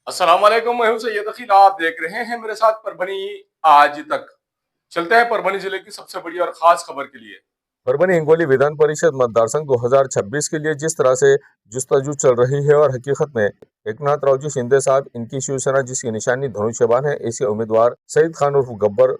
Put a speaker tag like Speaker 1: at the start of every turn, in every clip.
Speaker 1: अस्सलाम वालेकुम, मैं हूं सैयद अखिल। आप देख रहे हैं मेरे साथ परभनी आज तक। चलते हैं परभनी जिले की सबसे बड़ी और खास खबर के लिए।
Speaker 2: परभनी हिंगोली विधान परिषद मतदार संघ 2026 के लिए जिस तरह से जुस्ताजू चल रही है और हकीकत में एकनाथ रावजी शिंदे साहब, इनकी शिवसेना जिसकी निशानी धनुष्यबाण है, ऐसे उम्मीदवार सईद खान उर्फ गब्बर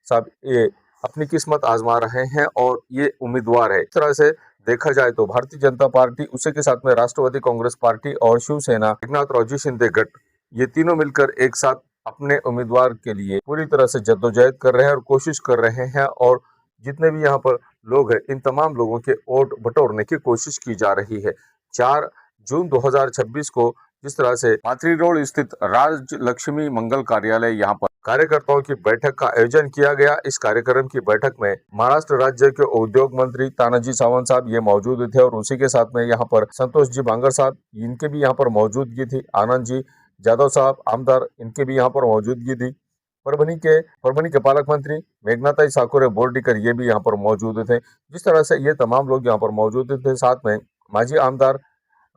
Speaker 2: साहब ये अपनी किस्मत आजमा रहे हैं और ये उम्मीदवार है। इस तरह से देखा जाए तो भारतीय जनता पार्टी, उसी के साथ में राष्ट्रवादी कांग्रेस पार्टी और शिवसेना एकनाथ रावजी शिंदे गठ, ये तीनों मिलकर एक साथ अपने उम्मीदवार के लिए पूरी तरह से जद्दोजहद कर रहे हैं और कोशिश कर रहे हैं। और जितने भी यहाँ पर लोग हैं, इन तमाम लोगों के वोट बटोरने की कोशिश की जा रही है। 4 जून 2026 को जिस तरह से पाथरी रोड स्थित राज लक्ष्मी मंगल कार्यालय यहाँ पर कार्यकर्ताओं की बैठक का आयोजन किया गया। इस कार्यक्रम की बैठक में महाराष्ट्र राज्य के उद्योग मंत्री तानाजी सावंत साहब ये मौजूद थे और उसी के साथ में यहाँ पर संतोष जी बांगर साहब, इनके भी यहाँ पर मौजूदगी थी। आनंद जी जादव साहब आमदार, इनके भी यहाँ पर मौजूदगी थी। परभनी के पालक मंत्री मेघनाताई साकुरे बोर्डीकर ये भी यहाँ पर मौजूद थे। जिस तरह से ये तमाम लोग यहाँ पर मौजूद थे, साथ में माजी आमदार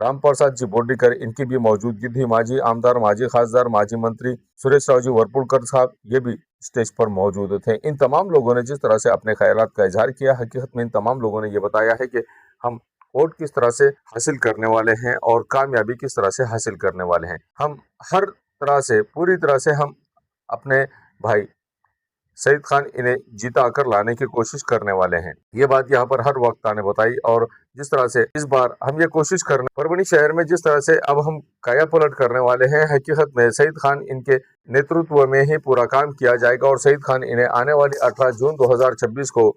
Speaker 2: राम प्रसाद जी बोर्डीकर, इनकी भी मौजूदगी थी। माजी आमदार, माजी खासदार, माजी मंत्री सुरेश राव जी वरपुड़कर साहब ये भी स्टेज पर मौजूद थे। इन तमाम लोगों ने जिस तरह से अपने ख्यालात का इजहार किया, हकीकत में इन तमाम लोगों ने ये बताया है कि हम वोट किस तरह से हासिल करने वाले हैं और कामयाबी किस तरह से हासिल करने वाले हैं। हम हर तरह से, पूरी तरह से हम अपने भाई सईद खान इन्हें जीता कर लाने की कोशिश करने वाले हैं। ये बात यहाँ पर हर वक्ता ने बताई। और जिस तरह से इस बार हम ये कोशिश करने परभनी शहर में जिस तरह से अब हम काया पलट करने वाले हैं, हकीकत में सईद खान इनके नेतृत्व में ही पूरा काम किया जाएगा और सईद खान इन्हें आने वाली 18 जून 2026 को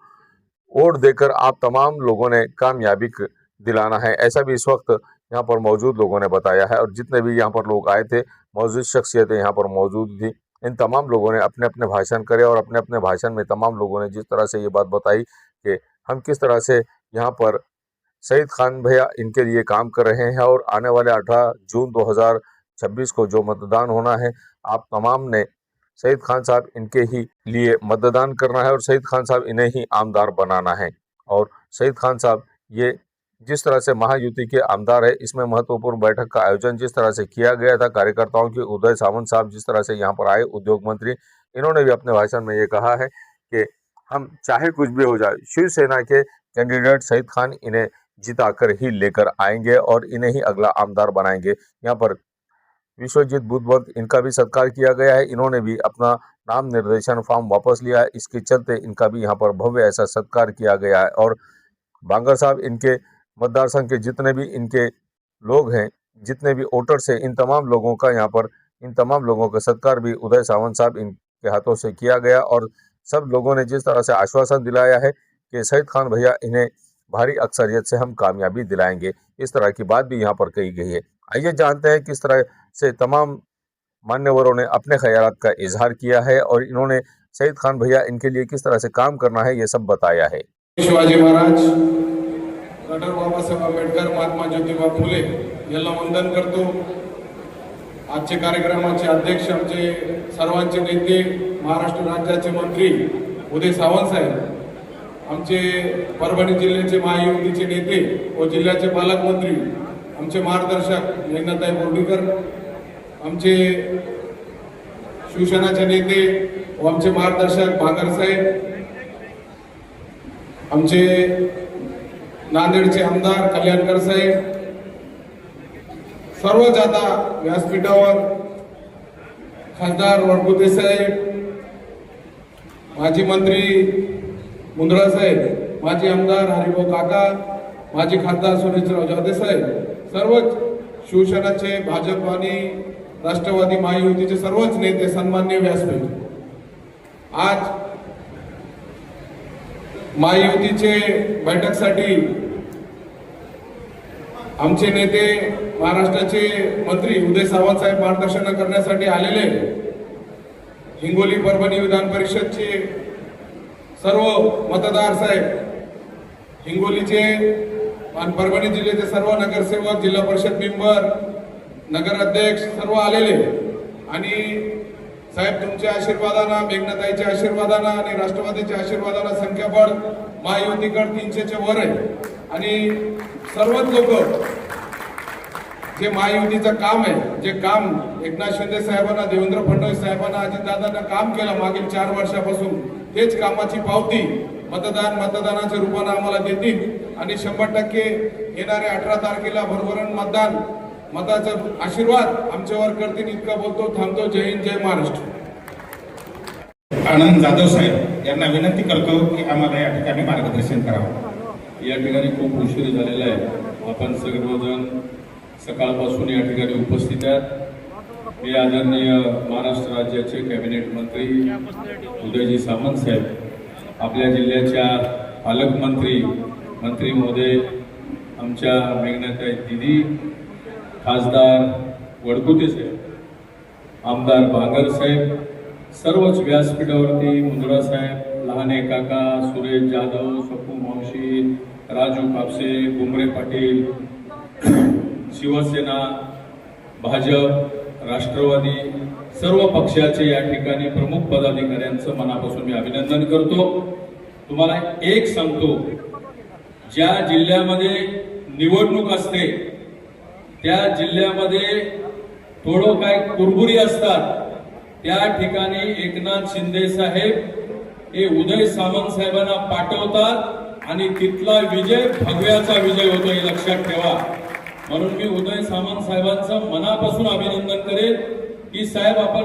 Speaker 2: वोट देकर आप तमाम लोगों ने कामयाबी दिलाना है। ऐसा भी इस वक्त यहाँ पर मौजूद लोगों ने बताया है। और जितने भी यहाँ पर लोग आए थे, मौजूद शख्सियतें यहाँ पर मौजूद थी, इन तमाम लोगों ने अपने अपने भाषण करे और अपने अपने भाषण में तमाम लोगों ने जिस तरह से ये बात बताई कि हम किस तरह से यहाँ पर सईद खान भैया इनके लिए काम कर रहे हैं। और आने वाले 18 जून 2026 को जो मतदान होना है, आप तमाम ने सईद खान साहब इनके ही लिए मतदान करना है और सईद खान साहब इन्हें ही आमदार बनाना है। और सईद खान साहब ये जिस तरह से महायुति के आमदार है, इसमें महत्वपूर्ण बैठक का आयोजन जिस तरह से किया गया था, कार्यकर्ताओं के उदय सामंत साहब जिस तरह से यहाँ पर आए, उद्योग मंत्री, इन्होंने भी अपने भाषण में ये कहा है कि हम चाहे कुछ भी हो जाए, शिवसेना के कैंडिडेट सईद खान इन्हें जिताकर ही लेकर आएंगे और इन्हें ही अगला आमदार बनाएंगे। यहाँ पर विश्वजीत बुद्धवंत, इनका भी सत्कार किया गया है। इन्होंने भी अपना नाम निर्देशन फॉर्म वापस लिया है, इसके चलते इनका भी यहाँ पर भव्य ऐसा सत्कार किया गया है। और बांगर साहब, इनके मतदार संघ के जितने भी इनके लोग हैं, जितने भी वोटर्स हैं, इन तमाम लोगों का यहाँ पर, इन तमाम लोगों का सत्कार भी उदय सावंत साहब इनके हाथों से किया गया। और सब लोगों ने जिस तरह से आश्वासन दिलाया है कि सईद खान भैया इन्हें भारी अक्सरियत से हम कामयाबी दिलाएंगे, इस तरह की बात भी यहाँ पर कही गई है। आइए जानते हैं किस तरह से तमाम मान्यवरों ने अपने ख्यालात का इजहार किया है और इन्होंने सईद खान भैया इनके लिए किस तरह से काम करना है, ये सब बताया है।
Speaker 3: शिवाजी महाराज, डॉक्टर बाबासाहेब आंबेडकर, महात्मा ज्योतिबा फुले यांना वंदन करतो। आजचे कार्यक्रमाचे अध्यक्ष, आमचे सर्वांचे नेते, महाराष्ट्र राज्याचे मंत्री उदय सावंत साहेब, आमचे परभणी जिल्ह्याचे महायुतीचे नेते व जिल्ह्याचे पालकमंत्री, आमचे मार्गदर्शक मेघनाताई बोर्डीकर, आमचे शिवसेनाचे नेते व आमचे मार्गदर्शक बांगर साहेब, आमचे नांदेडचे आमदार कल्याणकर साहेब, सर्वच आता व्यासपीठावर खासदार वरपुते साहेब, माजी मंत्री मुंद्रा साहेब, माजी आमदार हरिभाऊ काका, माजी खासदार सुरेशराव जाधव साहेब, सर्वच शिवसेनाचे, भाजप आणि राष्ट्रवादी महायुतीचे सर्वच नेते, सन्माननीय व्यासपीठ, आज महायुतीचे बैठकसाठी आमचे नेते, महाराष्ट्राचे मंत्री उदय सावंत साहेब मार्गदर्शन करण्यासाठी आलेले हिंगोली परभणी विधान परिषदचे सर्व मतदार साहेब, हिंगोलीचे आणि परभणी जिल्ह्याचे सर्व नगरसेवक, जिल्हा परिषद मेंबर, नगराध्यक्ष सर्व आलेले। आणि साहेब, तुमच्या आशीर्वादानं, मेघनाताईच्या आशीर्वादानं आणि राष्ट्रवादीच्या आशीर्वादानं संख्याबळ महायुतीकडे 300च्या वर आहे आणि सर्वच लोक जे महायुतीचं काम आहे, जे काम एकनाथ शिंदे साहेबांना, देवेंद्र फडणवीस साहेबांना, अजितदादांना काम केलं मागील 4 वर्षापासून, तेच कामाची पावती मतदानाच्या रूपानं आम्हाला देतील आणि 100% येणाऱ्या 18 तारखेला भरभरून मताचा आशीर्वाद आमच्यावर करतील. इतका बोलतो, थांबतो. जय हिंद, जय महाराष्ट्र.
Speaker 4: आनंद जाधव साहेब यांना विनंती करतो की आम्हाला या ठिकाणी मार्गदर्शन करावं.
Speaker 5: या ठिकाणी खूप उशीर झालेला आहे. आपण सर्वजण सकाळपासून या ठिकाणी उपस्थित आहेत. मी आदरणीय महाराष्ट्र राज्याचे कॅबिनेट मंत्री उदयजी सामंत साहेब, आपल्या जिल्ह्याच्या पालकमंत्री मंत्री महोदय, आमच्या मेघनाताई दिदी, खासदार वडकुते साहेब, आमदार बागर साहेब, सर्वच व्यासपीठावरती मुंद्रा साहेब, लहाने काका, सुरेश जाधव, सपू मावशी, राजू कापसे, गुमरे पाटील, शिवसेना, भाजप, राष्ट्रवादी सर्व पक्षाचे या ठिकाणी प्रमुख पदाधिकाऱ्यांचं मनापासून मी अभिनंदन करतो. तुम्हाला एक सांगतो, ज्या जिल्ह्यामध्ये निवडणूक असते त्या जिल्ह्यामध्ये थोडं काय कुरबुरी असतात, त्या ठिकाणी एकनाथ शिंदे साहेब हे उदय सामंत साहेबांना पाठवतात आणि तिथला विजय भगव्याचा विजय होतो, हे लक्षात ठेवा. म्हणून मी उदय सामंत साहेबांचं मनापासून अभिनंदन करेन की साहेब आपण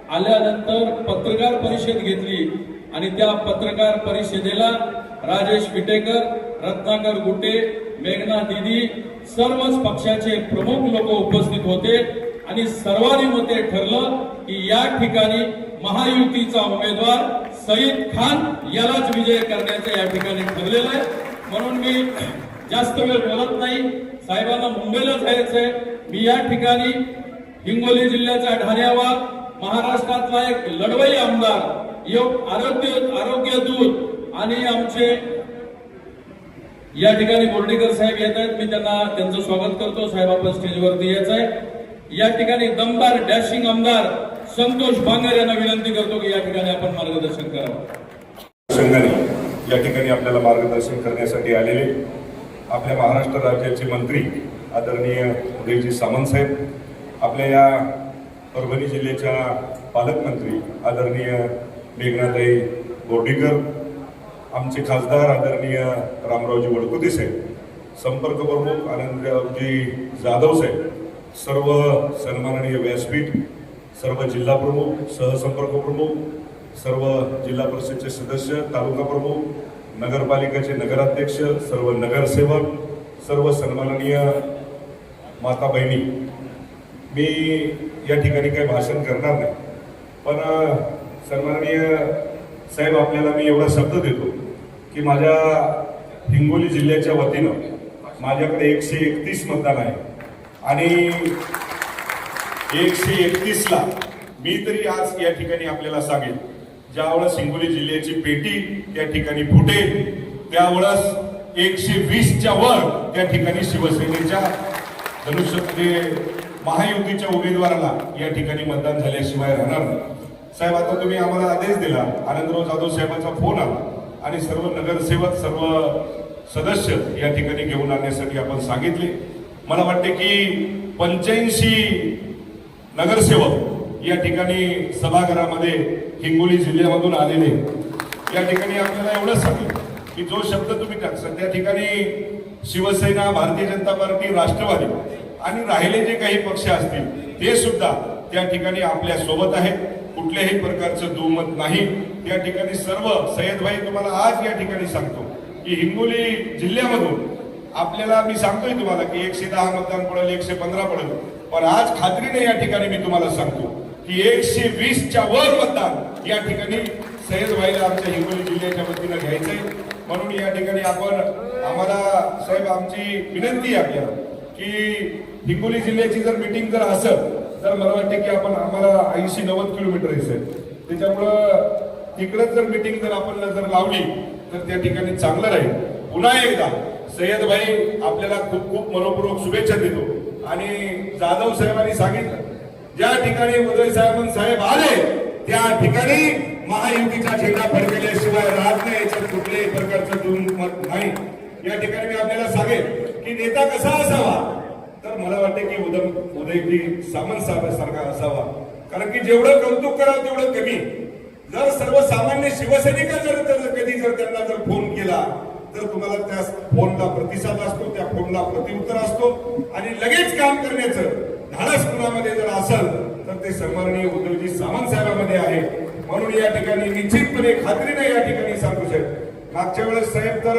Speaker 5: आल्यानंतर पत्रकार परिषद घेतली आणि त्या पत्रकार परिषदेला राजेश विटेकर, रत्नाकर गुटे, मेघना दिदी सर्वच पक्षाचे प्रमुख लोक उपस्थित होते आणि सर्वांनी मते ठरलं की या ठिकाणी महायुतीचा उमेदवार सईद खान यालाच विजय करण्याचं या ठिकाणी ठरलेलं आहे. म्हणून मी जास्त वेळ बोलत नाही. साहेबांना मुंबईला जायचंय. मी या ठिकाणी हिंगोली जिल्ह्याचा ढाण्यावाग, महाराष्ट्रातला एक लढवई आमदार, आरोग्य दूत आणि आमचे या ठिकाणी बोर्डीकर साहेब येत आहेत. मी त्यांचं स्वागत करतो. साहेब आपण स्टेजवरती यायचंय. या ठिकाणी दमदार डॅशिंग आमदार संतोष बांगर यांना विनंती करतो की या ठिकाणी आपण मार्गदर्शन करावं.
Speaker 6: संघाने या ठिकाणी आपल्याला मार्गदर्शन करण्यासाठी आलेले आपल्या महाराष्ट्र राज्याचे मंत्री आदरणीय उदयजी सामंत साहेब, आपल्या या परभणी जिल्ह्याच्या पालकमंत्री आदरणीय मेघनाताई बोर्डीकर, आमचे खासदार आदरणीय रामरावजी वडकुते साहेब, संपर्क प्रमुख आनंदरावजी जाधव साहेब, सर्व सन्माननीय व्यासपीठ, सर्व जिल्हा प्रमुख, सहसंपर्क प्रमुख, सर्व जिल्हा परिषदेचे सदस्य, तालुका प्रमुख, नगरपालिकेचे नगराध्यक्ष, सर्व नगरसेवक, सर्व सन्माननीय माता बहिणी, मी या ठिकाणी काही भाषण करणार नाही, पण सन्माननीय साहेब आपल्याला मी एवढा शब्द देतो की माझ्या हिंगोली जिल्ह्याच्या वतीनं माझ्याकडे 131 मतदान आहे आणि 131ला मी तरी आज या ठिकाणी आपल्याला सांगेन, ज्यावेळेस हिंगोली जिल्ह्याची पेटी त्या ठिकाणी फुटेल त्यावेळेस 120च्या वर त्या ठिकाणी शिवसेनेच्या धनुष्यमध्ये महायुतीच्या उमेदवाराला या ठिकाणी मतदान झाल्याशिवाय राहणार नाही. साहेब आता तुम्ही आम्हाला आदेश दिला, आनंदराव जाधव साहेबांचा फोन आला आणि सर्व नगरसेवक, सर्व सदस्य या ठिकाणी घेऊन आणण्यासाठी आपण सांगितले. मला वाटते की 85 नगरसेवक या ठिकाणी सभागृहामध्ये हिंगोली जिल्ह्यामधून आलेले. या ठिकाणी आपल्याला एवढंच सांगेल की जो शब्द तुम्ही टाकसाल त्या ठिकाणी शिवसेना, भारतीय जनता पार्टी, राष्ट्रवादी आणि राहिले जे काही पक्ष असतील ते सुद्धा त्या ठिकाणी आपल्या सोबत आहेत. कुठल्याही प्रकारचं दुमत नाही. त्या ठिकाणी सर्व सय्यदभाई तुम्हाला आज या ठिकाणी सांगतो की हिंगोली जिल्ह्यामधून आपल्याला मी सांगतोय तुम्हाला की 110 मतदान पडेल, 115 पडेल, पण आज खात्रीने या ठिकाणी मी तुम्हाला सांगतो की 120च्या वर मतदान या ठिकाणी सय्यदभाईला आमच्या हिंगोली जिल्ह्याच्या वतीनं घ्यायचंय. म्हणून या ठिकाणी आम्हाला साहेब आमची विनंती आहे आपल्याला की हिंगोली जिल्ह्याची जर मीटिंग जर असेल तर मला वाटते की आम्हाला 80-90 किलोमीटर आहे, त्याच्यामुळं तिकडे जर मीटिंग जर आपण जर लावली तर त्या ठिकाणी चांगलं राहील. पुन्हा एकदा सय्यदभाई आपल्याला खूप खूप मनपूर्वक शुभेच्छा देतो आणि जाधव साहेबांनी सांगितलं ज्या ठिकाणी उदय साहेब आले त्या ठिकाणी महायुतीचा झेंडा फडकल्याशिवाय राहत नाही. याच्यात कुठल्याही प्रकारचं दुमत नाही. या ठिकाणी मी आपल्याला सांगेन की नेता कसा असावा तर मला वाटतं की उदयजी सामंत सारखा असावा. कारण की जेवढं कौतुक करावं तेवढं कमी. जर सर्वसामान्य शिवसैनिक जर कधी जर त्यांना जर फोन केला तर तुम्हाला त्या फोनला प्रतिसाद असतो, त्या फोनला प्रतिउत्तर असतो आणि लगेच काम करण्याचं धाडस कुणामध्ये जर असेल तर ते सन्माननीय उद्धवजी सामंत साहेबांमध्ये आहे. म्हणून या ठिकाणी निश्चितपणे खात्रीने या ठिकाणी सांगू शकतो. मागच्या वेळेस साहेब तर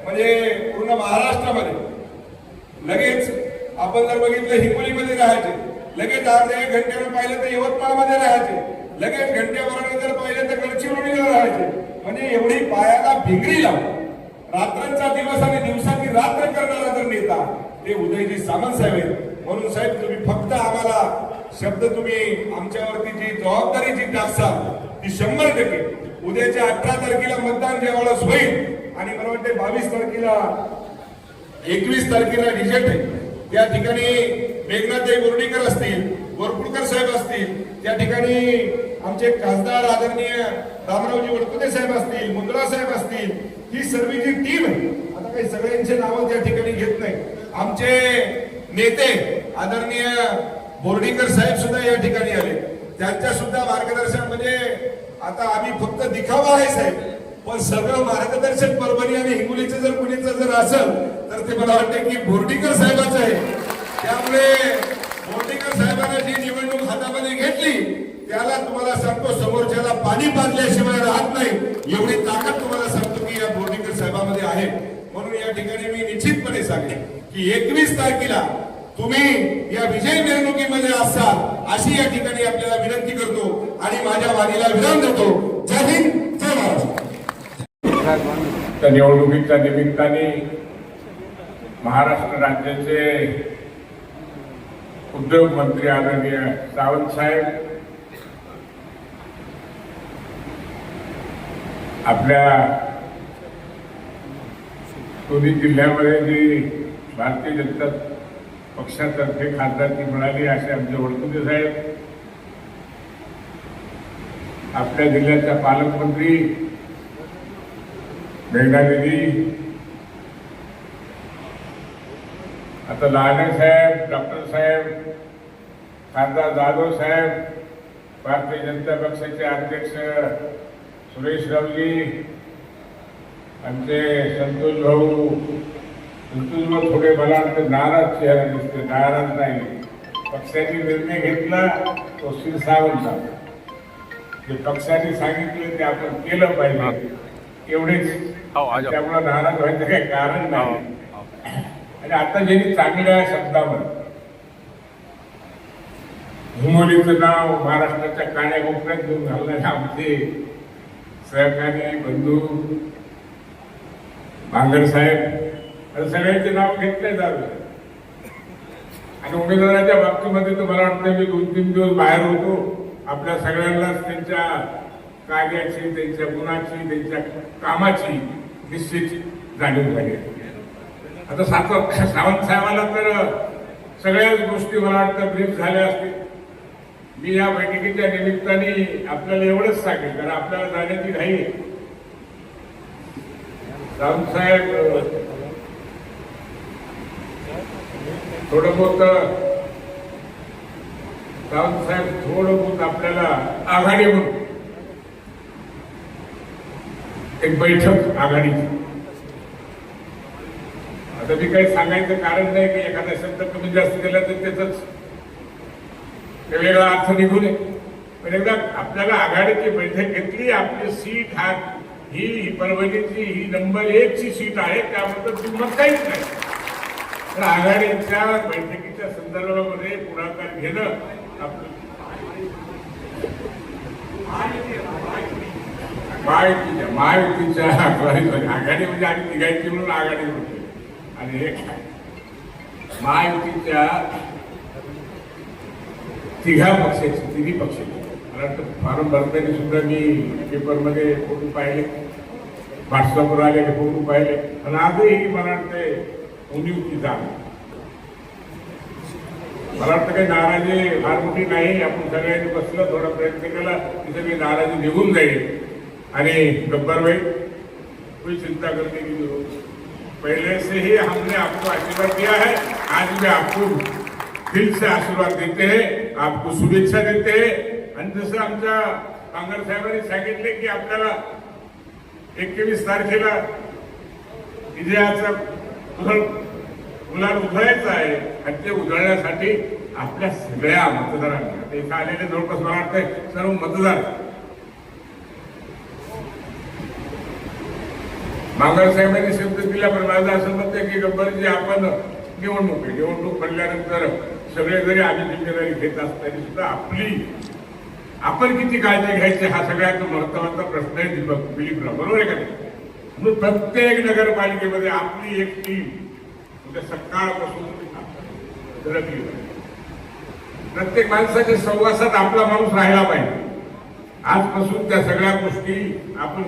Speaker 6: म्हणजे पूर्ण महाराष्ट्रामध्ये लगेच आपण जर बघितलं हिंगोलीमध्ये राहायचे, लगेच अर्ध्या 1 घंट्यावर पाहिलं तर यवतमाळमध्ये राहायचे, लगेच घंट्याभराने जर पाहिलं तर गडचिरोलीला राहायचे. म्हणजे एवढी पायाला भिंगरी लावून रात्रांचा दिवस आणि दिवसाची रात्र करणारा जर नेता ते उदयजी सामंत साहेब आहेत. म्हणून साहेब तुम्ही फक्त आम्हाला शब्द तुम्ही आमच्यावरती जी जबाबदारी जी टाकसाल ती 100%. उद्याच्या 18 तारखेला मतदान ज्यावेळेस होईल आणि मला वाटते 22 तारखेला 21 तारखेला रिझल्ट आहे, त्या ठिकाणी मेघनाथताई बोर्डीकर असतील, वरपुडकर साहेब असतील, त्या ठिकाणी आमचे खासदार आदरणीय रामरावजी वडकुते साहेब असतील, मुंद्रा साहेब असतील, ही सर्व जी टीम आहे. आता काही सगळ्यांचे नावं त्या ठिकाणी घेत नाही. आमचे नेते आदरणीय बोर्डीकर साहेब सुद्धा या ठिकाणी आले, त्यांच्या सुद्धा मार्गदर्शन म्हणजे आता आम्ही फक्त दिखावा आहे साहेब, पण सगळं मार्गदर्शन परभणी आणि हिंगोलीचं जर कुणीचं जर असेल तर ते मला वाटतं की बोर्डीकर साहेबांचं आहे. त्यामुळे बोर्डीकर साहेबांना जी निवडणूक हातामध्ये घेतली त्याला तुम्हाला सांगतो समोरच्याला पाणी पाजल्याशिवाय राहत नाही एवढी ताकद तुम्हाला सांगतो की या बोर्डीकर साहेबांमध्ये आहे. म्हणून या ठिकाणी मी निश्चितपणे सांगेन की 21 तारखेला तुम्ही या विजय मिरवणुकीमध्ये असाल अशी या ठिकाणी आपल्याला विनंती करतो आणि माझ्या वाणीला विराम देतो. जय हिंद, जय महाराष्ट्र.
Speaker 7: त्या निवडणुकीच्या निमित्ताने महाराष्ट्र राज्याचे उद्योग मंत्री आदरणीय सावंत साहेब आपल्या दोन्ही जिल्ह्यामध्ये जी भारतीय जनता पक्षातर्फे खासदारकी मिळाली असे आमचे वडकुते साहेब, आपल्या जिल्ह्याच्या पालकमंत्री मेघनादेवी, आता लहाने साहेब, डॉक्टर साहेब, खासदार जाधव साहेब, भारतीय जनता पक्षाचे अध्यक्ष सुरेश रावजी, आमचे संतोष भाऊ थोडे मला वाटतं नाराज चेहरा दिसते, नाराज नाही. पक्षाने निर्णय घेतला तो शिरसावंत, जे पक्षाने सांगितलं ते आपण केलं पाहिजे एवढेच. त्यामुळे नाराज व्हायचं काही कारण नाही. आणि आता ज्यांनी चांगल्या शब्दावर हिंगोलीचं नाव महाराष्ट्राच्या काण्याकोपऱ्यात घेऊन घालणारे आमचे सहकारी बंधू बांगर साहेब, सगळ्यांचे नाव घेतले जावे. आणि उमेदवाराच्या बाबतीमध्ये तर मला वाटतं मी 2-3 दिवस बाहेर होतो, आपल्या सगळ्यांनाच त्यांच्या कार्याची, त्यांच्या गुणाची, त्यांच्या कामाची निश्चित जाणीव झाली. आता सावंत साहेबांना तर सगळ्याच गोष्टी मला वाटतं ब्रीफ झाल्या असतील. मी या बैठकीच्या निमित्ताने आपल्याला एवढंच सांगेल, कारण आपल्याला जाण्याची घाई आहे. सावंत साहेब थोडं बहुत आपल्याला आघाडी म्हणून एक बैठक आघाडीची. आता मी काही सांगायचं कारण नाही की एखादा शब्द कमी जास्त केला तर त्याच वेगळा अर्थ निघू नये. पण एकदा आपल्याला आघाडीची बैठक घेतली, आपली सीट ही परभणीची ही नंबर 1 ची सीट आहे, त्याबद्दल किंमत काहीच नाही. तर आघाडीच्या बैठकीच्या संदर्भामध्ये पुढाकार घेणं आपलं महायुतीच्या आघाडी म्हणजे आम्ही तिघायची म्हणून आघाडी होती. आणि महायुतीच्या तिघा पक्षाची, तिन्ही पक्षाची मला वाटतं फॉर्म भरताना सुद्धा मी पेपरमध्ये फोटो पाहिले, व्हॉट्सअपवर आलेले फोटो पाहिले. आणि आजही मला वाटतं नियुक्ती जा, मला वाटतं काही नाराजी फार मोठी नाही. आपण सगळ्यांनी बसलं, थोडा प्रयत्न केला की सगळी नाराजी निघून जाईल आणि गब्बर भाई कोई चिंता करने की जरूरत. पहले से ही हमने आपको आशीर्वाद दिया है. आज मैं आपको दिल से आशीर्वाद देते हैं, आपको शुभेच्छा देते हैं। आणि जसं आमच्या बांगर साहेबांनी सांगितले की आपल्याला 21 तारखेला विजयाचा गुलाल उधळायचा आहे आणि ते उधळण्यासाठी आपल्या सगळ्या मतदारांना, इथं आलेले जवळपास मला वाटतंय सर्व मतदार बांगर साहेबांनी शब्द दिल्याप्रमाणे माझं असं मत आहे की गब्बरजी आपण निवडणूक पडल्यानंतर सगळे जरी आम्ही जिम्मेदारी घेत असताना सुद्धा आपण किती काळजी घ्यायची हा सगळ्यात महत्वाचा प्रश्न आहे दिलीपराव, बरोबर आहे का नाही? म्हणून प्रत्येक नगरपालिकेमध्ये आपली एक टीम उद्या सकाळपासून धडकली पाहिजे. प्रत्येक माणसाच्या सहवासात आपला माणूस राहिला पाहिजे. आजपासून त्या सगळ्या गोष्टी आपण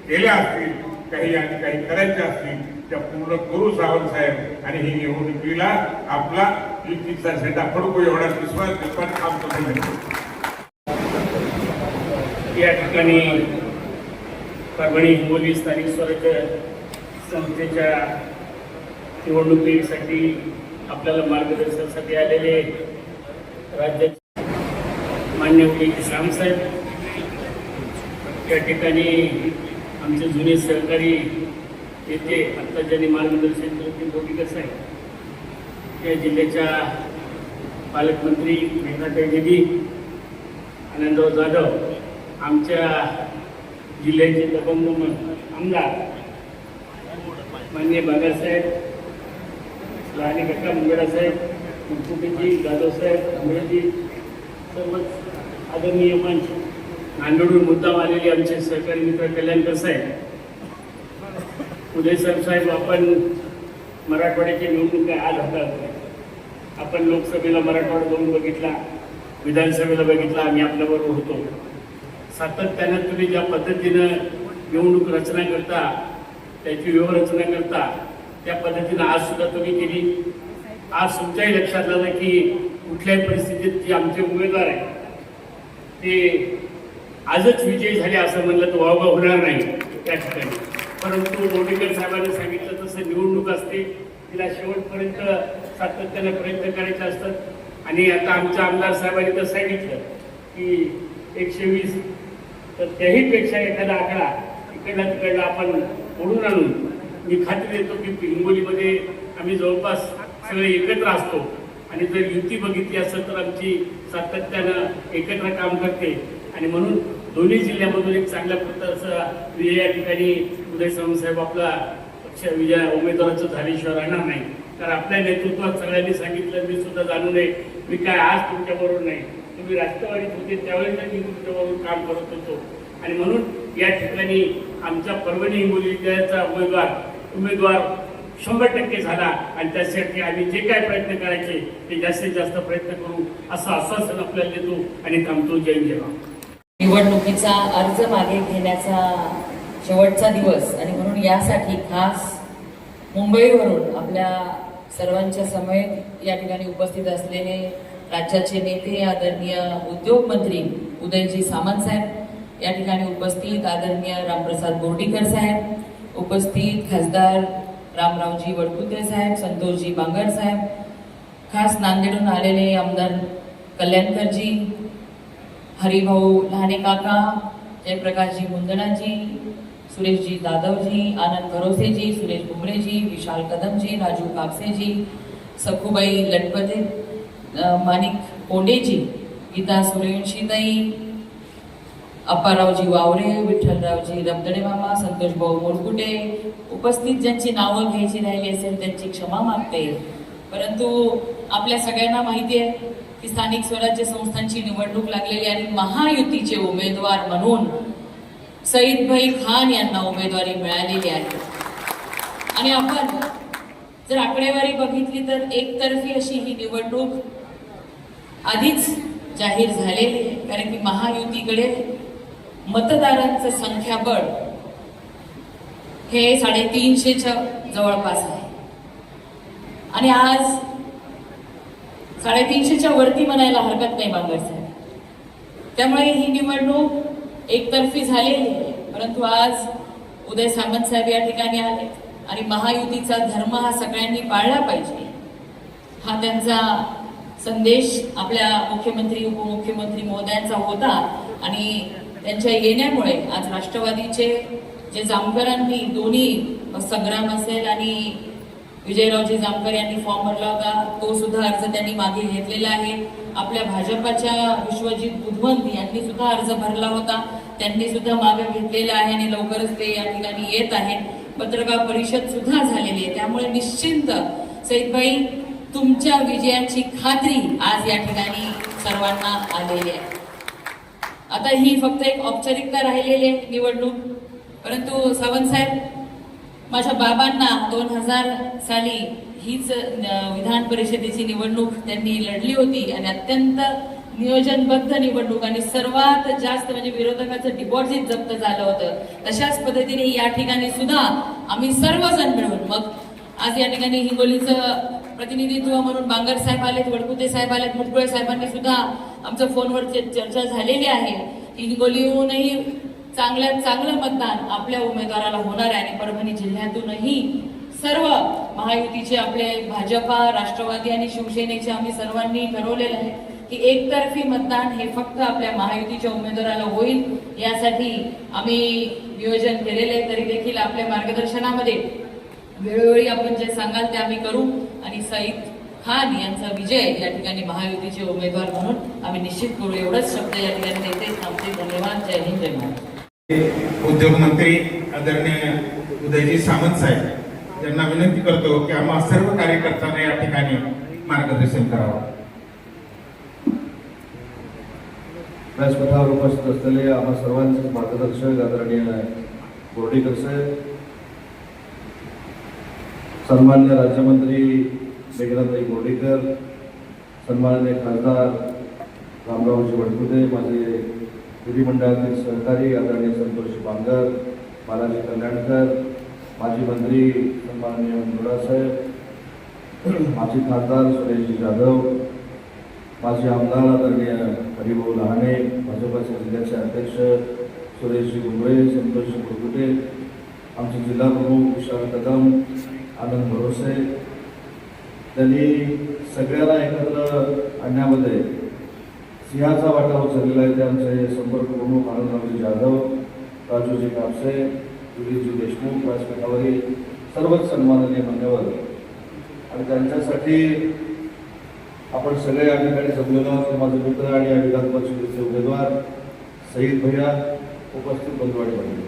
Speaker 7: केल्या असतील, काही आणि काही करायच्या असतील त्या पूर्ण करू सावंत साहेब. आणि ही निवडणुकीला आपला युतीचा झेंडा फडकू एवढा विश्वास काम करून.
Speaker 8: या ठिकाणी परभणी हिंगोली स्थानिक स्वराज्य संस्थेच्या निवडणुकीसाठी आपल्याला मार्गदर्शनासाठी आलेले राज्याचे मान्य वकील श्यामसाहेब, या ठिकाणी आमचे जुने सहकारी येथे आत्ता ज्यांनी मार्गदर्शन केले बोटीकर साहेब, या जिल्ह्याच्या पालकमंत्री मेघनाताई देवी, आनंदराव जाधव, आमच्या जिल्ह्याचे दबंग आमदार माननीय बागासाहेब, लहाने काका मुंगडासाहेब, मुकुटीजी, जाधवसाहेब, आंबेजी, सर्वच आदरणीय मंच, नांदेडून मुद्दाम आलेले आमचे सहकारी मित्र कल्याणकर साहेब, उदय साहेब, आपण मराठवाड्याची निवडणूक आज होतात. आपण लोकसभेला मराठवाडा जाऊन बघितला, विधानसभेला बघितला, आम्ही आपल्याबरोबर होतो. सातत्यानं तुम्ही ज्या पद्धतीनं निवडणूक रचना करता, त्याची व्यूहरचना करता, त्या पद्धतीनं आज सुद्धा तुम्ही केली. आज तुमच्याही लक्षात आलं की कुठल्याही परिस्थितीत जे आमचे उमेदवार आहेत ते आजच विजयी झाले असं म्हणलं तर वावगा होणार नाही त्या ठिकाणी. परंतु बोडेकर साहेबांनी सांगितलं तसं निवडणूक असते, तिला शेवटपर्यंत सातत्यानं प्रयत्न करायचे असतात. आणि आता आमच्या आमदार साहेबांनी तर सांगितलं की 120, तर त्याहीपेक्षा एखादा आकडा इकडला तिकडला आपण ओढून आणून मी खात्री देतो की हिंगोलीमध्ये आम्ही जवळपास सगळे एकत्र असतो. आणि जर युती बघितली असेल तर आमची सातत्यानं एकत्र काम करते. आणि म्हणून दोन्ही जिल्ह्यामधून एक चांगल्या प्रकारचा विजय या ठिकाणी उदय साहेब आपला पक्ष विजय उमेदवाराचं झाल्याशिवाय राहणार नाही. कारण आपल्या नेतृत्वात सगळ्यांनी सांगितलं, मी सुद्धा जाणू नये, मी काय आज तुमच्याबरोबर नाही, तुम्ही राष्ट्रवादीत होते त्यावेळेस मी तुमच्याबरोबर काम करत होतो. आणि म्हणून या ठिकाणी आमच्या परभणी हिंगोली जिल्ह्याचा उमेदवार 100% झाला. आणि त्यासाठी आम्ही जे काय प्रयत्न करायचे ते जास्तीत जास्त प्रयत्न करू असं आश्वासन आपल्याला देतो आणि थांबतो. जय जवान.
Speaker 9: निवडणुकीचा अर्ज मागे घेण्याचा शेवटचा दिवस आणि म्हणून यासाठी खास मुंबईवरून आपल्या सर्वांच्या समवेत या ठिकाणी उपस्थित असलेले राज्याचे नेते आदरणीय उद्योग मंत्री उदयजी सामंत साहेब, या ठिकाणी उपस्थित आदरणीय रामप्रसाद बोर्डीकर साहेब, उपस्थित खासदार रामरावजी वडकुते साहेब, संतोषजी बांगर साहेब, खास नांदेडून आलेले आमदार कल्याणकरजी, हरिभाऊ लहाने काका, जयप्रकाशजी मुंदणाजी, सुरेशजी जाधवजी, आनंद भरोसेजी, सुरेश बुमरेजी, विशाल कदमजी, राजू कापसेजी, सखूबाई लटपते, माणिक पोंडेजी, गीता सूर्यवंशीताई, अप्पारावजी वावरे, विठ्ठलरावजी रबदडे मामा, संतोषभाऊ मोरकुटे, उपस्थित ज्यांची नावं घ्यायची राहिली असेल त्यांची क्षमा मागते. परंतु आपल्या सगळ्यांना माहिती आहे की स्थानिक स्वराज्य संस्थांची निवडणूक लागलेली आणि महायुतीचे उमेदवार म्हणून सईदभाई खान यांना उमेदवारी मिळालेली आहे. आणि आपण जर आकडेवारी बघितली तर एकतर्फी अशी ही निवडणूक आधीच जाहीर झालेली आहे. कारण की महायुतीकडे मतदारांचं संख्याबळ हे 350च्या जवळपास आहे. आणि आज 350च्या वरती म्हणायला हरकत नाही बांगर साहेब. त्यामुळे ही निवडणूक एकतर्फी झालेली आहे. परंतु आज उदय सामंत साहेब या ठिकाणी आले आणि महायुतीचा धर्म हा सगळ्यांनी पाळला पाहिजे हा त्यांचा संदेश आपल्या मुख्यमंत्री उपमुख्यमंत्री महोदयांचा होता आणि त्यांच्या येण्यामुळे आज राष्ट्रवादीचे जे जामकरांनी दोन्ही संग्राम असेल आणि विजयरावजी जामकर यांनी फॉर्म भरला होता तो सुद्धा अर्ज त्यांनी मागे घेतलेला आहे. आपल्या भाजपाच्या विश्वजित बुधवंत यांनी सुद्धा अर्ज भरला होता, त्यांनी सुद्धा मागे घेतलेला आहे आणि लवकरच ते या ठिकाणी येत आहेत. पत्रकार परिषद सुद्धा झालेली आहे. त्यामुळे निश्चिंत सईदभाई तुमच्या विजयाची खात्री आज या ठिकाणी सर्वांना आलेली आहे. आता ही फक्त एक औपचारिकता राहिलेली आहे निवडणूक, परंतु सावंत साहेब माझ्या बाबांना 2000 साली हीच विधान परिषदेची निवडणूक त्यांनी लढली होती आणि अत्यंत नियोजनबद्ध निवडणूक आणि सर्वात जास्त म्हणजे विरोधकाचं डिपॉझिट जप्त झालं होतं. तशाच पद्धतीने या ठिकाणी सुद्धा आम्ही सर्वजण मिळून मग आज या ठिकाणी हिंगोलीचं प्रतिनिधित्व म्हणून बांगर साहेब आलेत, वडकुते साहेब आलेत, मुटकुळे साहेबांनी सुद्धा आमचं फोनवर चर्चा झालेली आहे. हिंगोलीहूनही चांगल्यात चांगलं मतदान आपल्या उमेदवाराला होणार आहे आणि परभणी जिल्ह्यातूनही सर्व महायुतीचे आपले भाजपा, राष्ट्रवादी आणि शिवसेनेचे आम्ही सर्वांनी ठरवलेलं आहे की एकतर्फी मतदान हे फक्त आपल्या महायुतीच्या उमेदवाराला होईल. यासाठी आम्ही नियोजन केलेले आहे. तरी देखील आपल्या मार्गदर्शनामध्ये वेळोवेळी आपण जे सांगाल ते आम्ही करू आणि सईद खान यांचा विजय या ठिकाणी महायुतीचे उमेदवार म्हणून आम्ही निश्चित करू. एवढंच शब्द या ठिकाणी देते. थांबते. धन्यवाद. जय हिंद, जय महाराष्ट्र.
Speaker 4: उद्योग मंत्री आदरणीय उदयजी सामंत साहेब यांना विनंती करतो की आम्हा सर्व कार्यकर्त्यांना या ठिकाणी मार्गदर्शन करावं.
Speaker 10: व्यासपीठावर उपस्थित असलेले आम्हा सर्वांचे मार्गदर्शक आदरणीय बोर्डीकर साहेब, सन्मान्य राज्यमंत्री मेघनाताई बोर्डीकर, सन्माननीय खासदार रामरावजी वडकुते, माझे विधिमंडळातील सहकारी आदरणीय संतोष बांगर, बालाजी कल्याणकर, माजी मंत्री सन्माननीय मुंडासाहेब, माजी खासदार सुरेशजी जाधव, माजी आमदार आदरणीय हरिभाऊ लहाने, भाजपचे जिल्ह्याचे अध्यक्ष सुरेशजी गुंगळे, संतोषजी वडकुटे, आमचे जिल्हा प्रमुख विशाल कदम, आनंद भरोसे, त्यांनी सगळ्यांना एकत्र आणण्यामध्ये सिंहाचा वाटा उचललेला आहे. ते आमचे संपर्क प्रमुख आनंदरावजी जाधव, राजूजी कापसे, दिलीपजी देशमुख, व्यासपीठावरील सर्वच सन्माननीय मान्यवर आणि त्यांच्यासाठी आपण सगळे या ठिकाणी जमलेलो आहोत. माझे मित्र आणि या विधान परिषदेचे उमेदवार सईद भैया, उपस्थित बंधुवाडी मंडळी,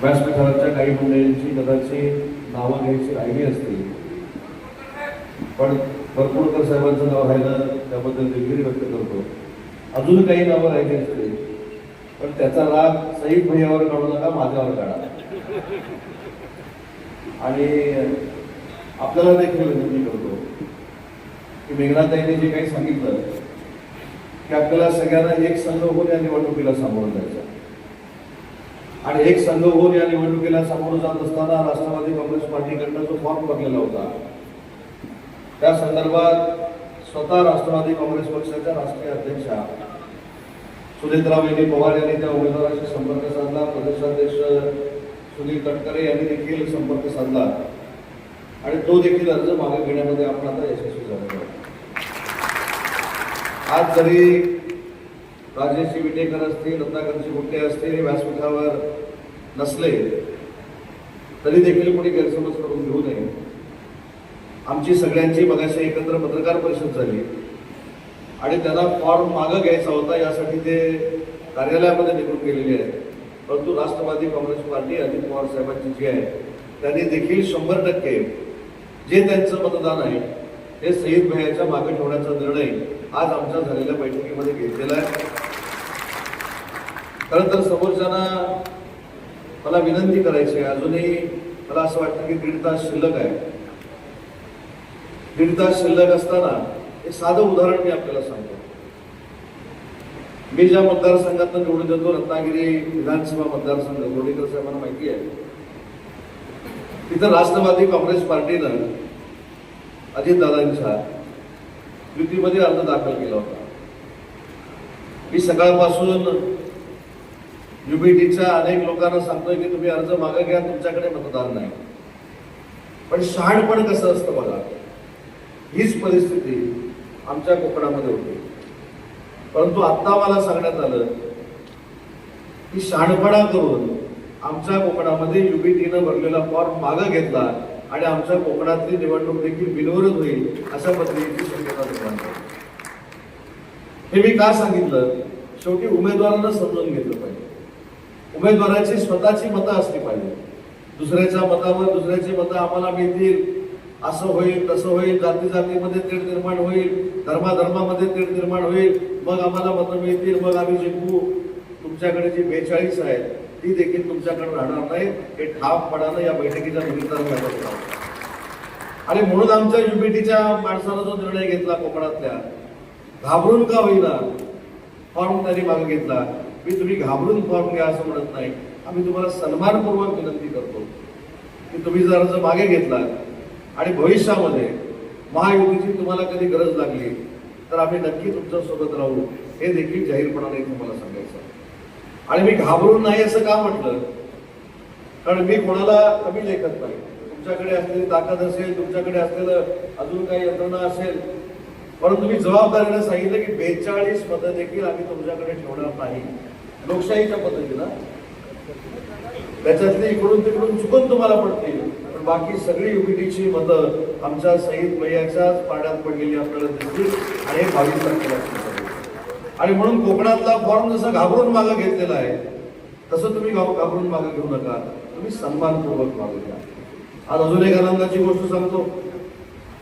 Speaker 10: व्यासपीठावरच्या काही मंडळींची कदाचित नावं घ्यायची राहिली असतील, पण भरपूरकर साहेबांचं नाव राहिलं त्याबद्दल दिलगिरी व्यक्त करतो. अजून काही नावं राहिली असतील पण त्याचा राग सईद भैयावर काढू नका, माझ्यावर काढा. आणि आपल्याला देखील विनंती करतो की मेघनाताईंनी जे काही सांगितलं की आपल्याला सगळ्यांना एक संघ होऊन या निवडणुकीला सामोरं जायचं आणि एक संघ होऊन या निवडणुकीला सामोरं जात असताना राष्ट्रवादी काँग्रेस पार्टीकडनं जो फॉर्म भरलेला होता त्या संदर्भात स्वतः राष्ट्रवादी काँग्रेस पक्षाच्या राष्ट्रीय अध्यक्षा सुनेत्राबाई पवार यांनी त्या उमेदवाराशी संपर्क साधला. प्रदेशाध्यक्ष सुनील तटकरे यांनी देखील संपर्क साधला आणि तो देखील अर्ज मागे घेण्यामध्ये आपण आता यशस्वी झालो. आज जरी राजेशजी विटेकर असतील, रत्नाकरजी गुट्टे असतील व्यासपीठावर नसले तरी देखील कोणी गैरसमज करून घेऊ नये. आमची सगळ्यांची मगाशी एकत्र पत्रकार परिषद झाली आणि त्यांना फॉर्म मागं घ्यायचा होता, यासाठी ते कार्यालयामध्ये निवडून गेलेले आहेत. परंतु राष्ट्रवादी काँग्रेस पार्टी अजित पवार साहेबांची जी आहे त्यांनी देखील 100% जे त्यांचं मतदान आहे ते सईद भैयाच्या मागे ठेवण्याचा निर्णय आज आमच्या झालेल्या बैठकीमध्ये घेतलेला आहे. खरं तर समोरच्यांना मला विनंती करायची आहे, अजूनही मला असं वाटतं की 1.5 तास शिल्लक आहे. 1.5 तास शिल्लक असताना एक साधं उदाहरण मी आपल्याला सांगतो. मी ज्या मतदारसंघातून निवडून येतो, रत्नागिरी विधानसभा मतदारसंघ, बोर्डीकर साहेबांना माहिती आहे, तिथं राष्ट्रवादी काँग्रेस पार्टीनं अजितदादांच्या युतीमध्ये अर्ज दाखल केला होता. मी सकाळपासून युबीटीच्या अनेक लोकांना सांगतोय की तुम्ही अर्ज मागे घ्या, तुमच्याकडे मतदान नाही. पण शहाणपण कसं असतं बघा. हीच परिस्थिती आमच्या कोकणामध्ये होती. परंतु आता मला सांगण्यात आलं की शहाणपणा करून आमच्या कोकणामध्ये युबीटीनं भरलेला फॉर्म मागं घेतला आणि आमच्या कोकणातली निवडणूक देखील बिनविरोध होईल अशा पद्धतीची शक्यता निर्माण झाली. हे मी का सांगितलं? शेवटी उमेदवारांना समजून घेतलं पाहिजे. उमेदवाराची स्वतःची मतं असली पाहिजे. दुसऱ्याच्या मतावर दुसऱ्याची मतं आम्हाला मिळतील, असं होईल तसं होईल, जाती जातीमध्ये तेढ निर्माण होईल, धर्माधर्मामध्ये तेढ निर्माण होईल, मग आम्हाला मतं मिळतील, मग आम्ही जिंकू. तुमच्याकडे जी 42 आहेत ती देखील तुमच्याकडे राहणार नाही. हे ठामपणानं या बैठकीच्या निमित्तानं वाटत आहे. आणि म्हणून आमच्या युबीटीच्या माणसानं जो निर्णय घेतला कोकणातल्या, घाबरून का होईना फॉर्म त्यांनी मागे घेतला. मी तुम्ही घाबरून फॉर्म घ्या असं म्हणत नाही. आम्ही तुम्हाला सन्मानपूर्वक विनंती करतो की तुम्ही जर अर्ज मागे घेतला आणि भविष्यामध्ये महायुतीची तुम्हाला कधी गरज लागली तर आम्ही नक्की तुमच्या सोबत राहू, हे देखील जाहीरपणाने तुम्हाला सांगायचं. आणि मी घाबरून नाही असं का म्हटलं? कारण मी कोणाला कमी लेखत नाही. तुमच्याकडे असलेली ताकद असेल, तुमच्याकडे असलेलं अजून काही यंत्रणा असेल, परंतु मी जबाबदारीने सांगितलं की 42 मतं देखील आम्ही तुमच्याकडे ठेवणार नाही. लोकशाहीच्या पद्धतीनं त्याच्यातली इकडून तिकडून चुकून तुम्हाला पडतील, पण बाकी सगळी युबीटीची मतं आमच्या सईद भैयाच्याच पाण्यात पडलेली आपल्याला दिसतील आणि हे 22 तारखेला. आणि म्हणून कोकणातला फॉर्म जसं घाबरून मागं घेतलेला आहे तसं तुम्ही घाबरून मागं घेऊ नका. तुम्ही सन्मानपूर्वक मागं घ्या. आज अजून एक आनंदाची गोष्ट सांगतो.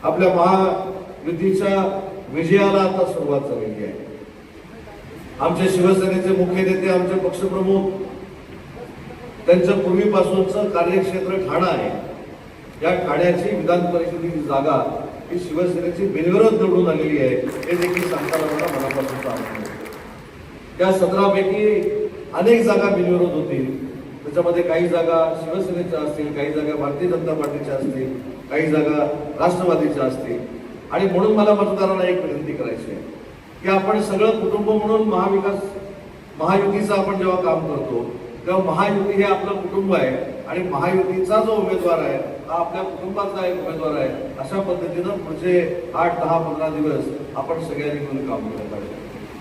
Speaker 10: आपल्या महायुतीच्या विजयाला आता सुरुवात झालेली आहे. आमचे शिवसेनेचे मुख्य नेते, आमचे पक्षप्रमुख, त्यांचं पूर्वीपासूनचं कार्यक्षेत्र ठाणा आहे. या ठाण्याची विधान परिषदेची जागा ही शिवसेनेची बिनविरोध निवडून आलेली आहे, हे देखील सांगताना मला मनापासून आनंद. त्या 17 पैकी अनेक जागा बिनविरोध होतील. त्याच्यामध्ये काही जागा शिवसेनेच्या असतील, काही जागा भारतीय जनता पार्टीच्या असतील, काही जागा राष्ट्रवादीच्या असतील. आणि म्हणून मला मतदारांना एक विनंती करायची आहे की आपण सगळं कुटुंब म्हणून महायुतीचं आपण जेव्हा काम करतो तेव्हा महायुती हे आपलं कुटुंब आहे आणि महायुतीचा जो उमेदवार आहे हा आपल्या कुटुंबाचा एक उमेदवार आहे. अशा पद्धतीनं पुढचे 8, 10, 15 दिवस आपण सगळ्यांनी मिळून काम केलं पाहिजे.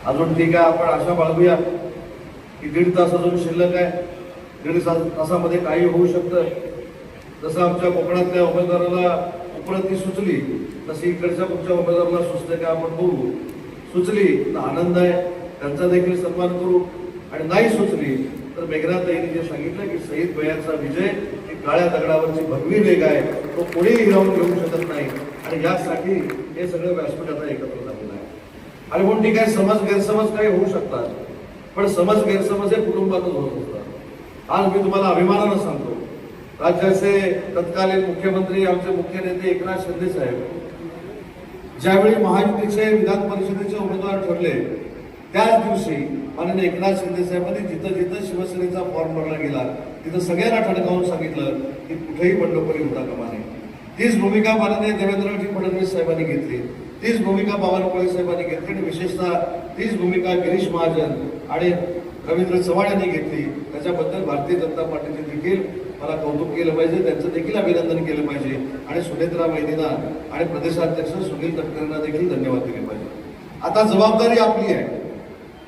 Speaker 10: अजून ठीक आहे, आपण आशा बाळगूया की 1.5 तास अजून शिल्लक आहे. 1.5 तासामध्ये काही होऊ शकतं. जसं आमच्या कोकणातल्या उमेदवाराला उपरती सुचली तशी इकडच्या पुढच्या उमेदवाराला सुचले का आपण बघू. सुचली तर आनंद आहे, त्यांचा देखील सन्मान करू. आणि नाही सुचली तर मेघनाताईंनी जे सांगितलं की सईद भैयाचा विजय ही काळ्या दगडावरची भगवी वेग आहे, तो कोणीही हिरावून घेऊ शकत नाही. आणि यासाठी हे सगळं व्यासपीठ आता एकत्र झालेलं आहे. आणि म्हणून ठीक आहे, समज गैरसमज काही होऊ शकतात, पण समज गैरसमज हे कुटुंबातच होत असतात. आज मी तुम्हाला अभिमानानं सांगतो, राज्याचे तत्कालीन मुख्यमंत्री, आमचे मुख्य नेते एकनाथ शिंदे साहेब ज्यावेळी महायुतीचे विधान परिषदेचे उमेदवार ठरले त्याच दिवशी माननीय एकनाथ शिंदे साहेबांनी जिथं जिथं शिवसेनेचा फॉर्म भरला गेला तिथं सगळ्यांना ठणकावून सांगितलं की कुठेही बंडखोरी होता कामा नये. तीच भूमिका माननीय देवेंद्रजी फडणवीस साहेबांनी घेतली, तीच भूमिका बावनकुळे साहेबांनी घेतली आणि विशेषतः तीच भूमिका गिरीश महाजन आणि रवींद्र चव्हाण यांनी घेतली. त्याच्याबद्दल भारतीय जनता पार्टीचे देखील मला कौतुक केलं पाहिजे, त्यांचं देखील अभिनंदन केलं पाहिजे. आणि सुनेत्रा वैदींना आणि प्रदेशाध्यक्ष सुनील तटकरेंना देखील धन्यवाद दिले पाहिजे. आता जबाबदारी आपली आहे.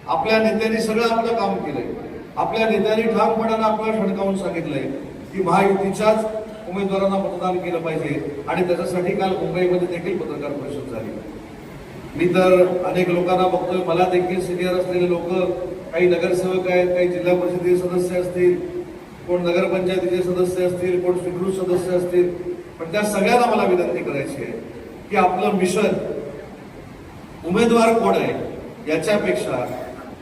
Speaker 10: आपल्या नेत्यांनी सगळं आपलं काम केलंय. आपल्या नेत्यांनी ठामपणानं आपल्याला ठणकावून सांगितलंय की महायुतीच्याच उमेदवारांना मतदान केलं पाहिजे. आणि त्याच्यासाठी काल मुंबईमध्ये देखील पत्रकार परिषद झाली. मी तर अनेक लोकांना बघतोय, मला देखील सिनियर असलेले लोक, काही नगरसेवक आहेत, काही जिल्हा परिषदेचे सदस्य असतील, कोण नगरपंचायतीचे सदस्य असतील, कोण स्वीकृत सदस्य असतील, पण त्या सगळ्यांना मला विनंती करायची आहे की आपलं मिशन उमेदवार कोण आहे याच्यापेक्षा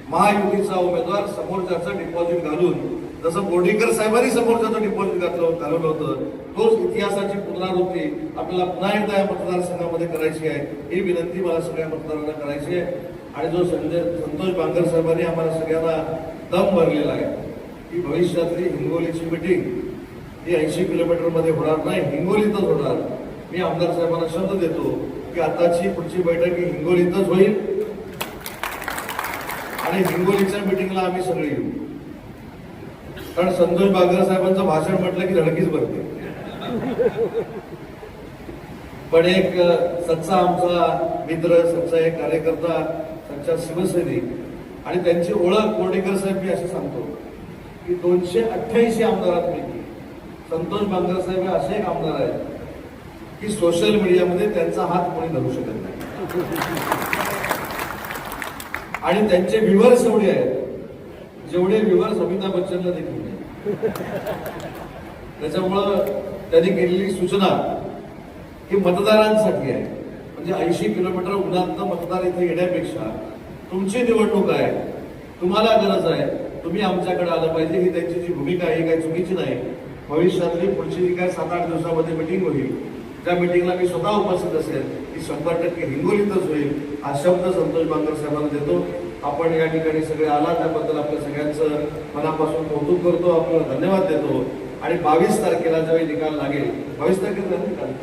Speaker 10: महायुतीचा उमेदवार समोरच्याचं डिपॉझिट घालून, जसं बोर्डीकर साहेबांनी समोरच्याचं डिपॉझिट घालवलं होतं, तोच इतिहासाची पुनरावृत्ती आपल्याला पुन्हा एकदा या मतदारसंघामध्ये करायची आहे. ही विनंती मला सगळ्या मतदारांना करायची आहे. आणि जो संतोष बांगर साहेबांनी आम्हाला सगळ्यांना दम भरलेला आहे की भविष्यातली हिंगोलीची मिटिंग ही 80 किलोमीटरमध्ये होणार नाही, हिंगोलीतच होणार. मी आमदार साहेबांना शब्द देतो की आताची पुढची बैठक ही हिंगोलीतच होईल आणि हिंगोलीच्या मिटिंगला आम्ही सगळे येऊ. कारण संतोष बांगर साहेबांचं भाषण म्हटलं की धडकीच भरते. पण एक सच्चा आमचा मित्र, सच्चा एक कार्यकर्ता, सच्चा शिवसैनिक आणि त्यांची ओळख कोर्डीकर साहेब मी असं सांगतो की 288 आमदारांपैकी संतोष बांगर साहेब हे असे एक आमदार आहेत की सोशल मीडियामध्ये त्यांचा हात कोणी धरू शकत नाही आणि त्यांचे व्ह्युअर्स एवढे आहेत जेवढे व्ह्युअर्स अमिताभ बच्चनला देखील नाही. त्याच्यामुळं त्यांनी केलेली सूचना ही मतदारांसाठी आहे. म्हणजे 80 किलोमीटर उन्हातनं मतदार इथे येण्यापेक्षा तुमची निवडणूक आहे, तुम्हाला गरज आहे, तुम्ही आमच्याकडे आलं पाहिजे, ही त्यांची जी भूमिका आहे काही चुकीची नाही. भविष्यातली पुढची जी काय 7-8 दिवसामध्ये मिटिंग होईल, त्या मिटिंगला मी स्वतः उपस्थित असेल, ती 100% हिंगोलीतच होईल. हा शब्द संतोष बांगर साहेबांना देतो. आपण या ठिकाणी सगळे आला त्याबद्दल आपल्या सगळ्यांचं मनापासून कौतुक करतो, आपल्याला धन्यवाद देतो. आणि 22 तारखेला ज्यावेळी निकाल लागेल, 22 तारखेला निकाल,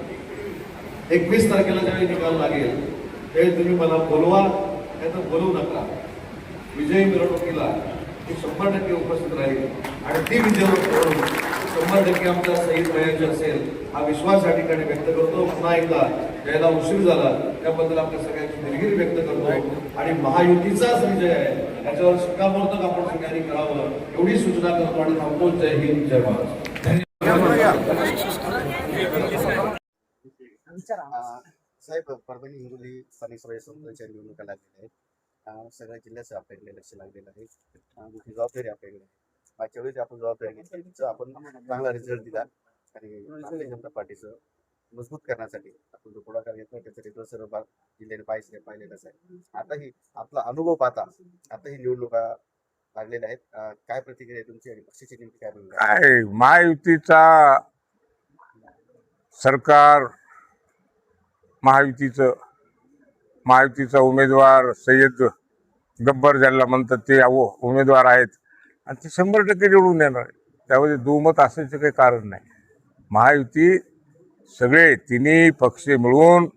Speaker 10: 21 तारखेला ज्यावेळी निकाल लागेल त्यावेळी तुम्ही मला बोलवा, नाही तर बोलवू नका. विजयी मिरवणुकीला ती 100% उपस्थित राहील आणि ती विजय 100% आमच्या शहीद व्हायचे असेल हा विश्वास या ठिकाणी व्यक्त करतो. पुन्हा एकदा ज्याला उशीर झाला त्याबद्दल आपल्या सगळ्यांची दिलगिरी व्यक्त करतो आणि महायुतीचाच विजय आहे याच्यावर शिक्कामोर्तब आपण सगळ्यांनी करावं एवढी सूचना करतो आणि थांबतो. जय हिंद, जय महाराष्ट्र.
Speaker 11: साहेब, परभणी हिंगोली स्थानिक स्वराज्य संस्थांच्या निवडणुका लागलेल्या आहेत. सगळ्या जिल्ह्याचं आपल्याकडे लक्ष लागलेलं आहे. मोठी जबाबदारी आपल्याकडे आहे. मागच्या वेळेस आपण जबाबदारी घेतली, तिचं आपण चांगला रिझल्ट दिला आणि भारतीय जनता पार्टीचं मजबूत करण्यासाठी आपण जो पुढाकार घेतला त्याचा रिझल्ट सर्व जिल्ह्याने पाहिलेलाच आहे. आताही आपला अनुभव पाहता आताही निवडणुका लागलेल्या आहेत. काय प्रतिक्रिया आहे तुमची आणि पक्षाची नेमकी काय भूमिका?
Speaker 7: काय महायुतीचा सरकार, महायुतीचा उमेदवार सय्यद गब्बर ज्याला म्हणतात ते उमेदवार आहेत आणि ते 100% निवडून येणार. त्यामध्ये दुमत असण्याचं काही कारण नाही. महायुती सगळे तिन्ही पक्ष मिळून